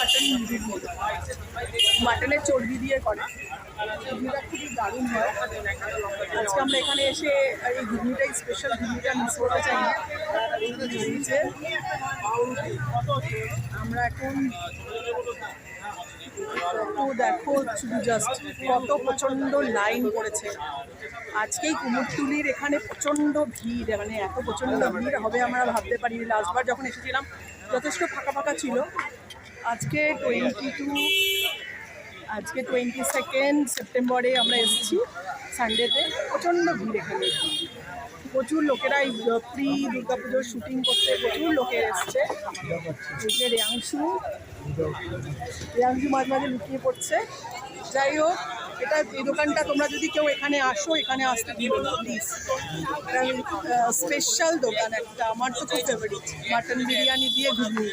Mutton মুরগির মতো, মাটনের চর্বি দিয়ে করে। ঘুগনিটা খুবই দারুণ হয়। আজকে আমরা এখানে এসে এই ঘুগনিটাই স্পেশাল, ঘুগনিটা মিস করতে চাই না। যে আমরা এখন দেখো শুধু জাস্ট কত প্রচণ্ড লাইন পড়েছে। আজকেই কুমোরটুলির এখানে প্রচণ্ড ভিড়, মানে এত প্রচণ্ড ভিড় হবে আমরা ভাবতে পারিনি। লাস্টবার যখন এসেছিলাম যথেষ্ট ফাঁকা ফাঁকা ছিল। আজকে 22 সেপ্টেম্বরে আমরা এসেছি সানডেতে। প্রচণ্ড ভিড় এখানে, প্রচুর লোকেরা এই প্রি দুর্গাপুজোর শুটিং করতে প্রচুর লোকের এসছে। এই যে রেয়াংশু মাঝে মাঝে লুকিয়ে পড়ছে। যাই হোক, এই দোকানটা তোমরা যদি কেউ এখানে আসো, এখানে আসতে দিও না প্লিজ। স্পেশাল দোকান একটা, আমার তো খুব ফেভারিট, মাটন বিরিয়ানি দিয়ে ঘুগনি।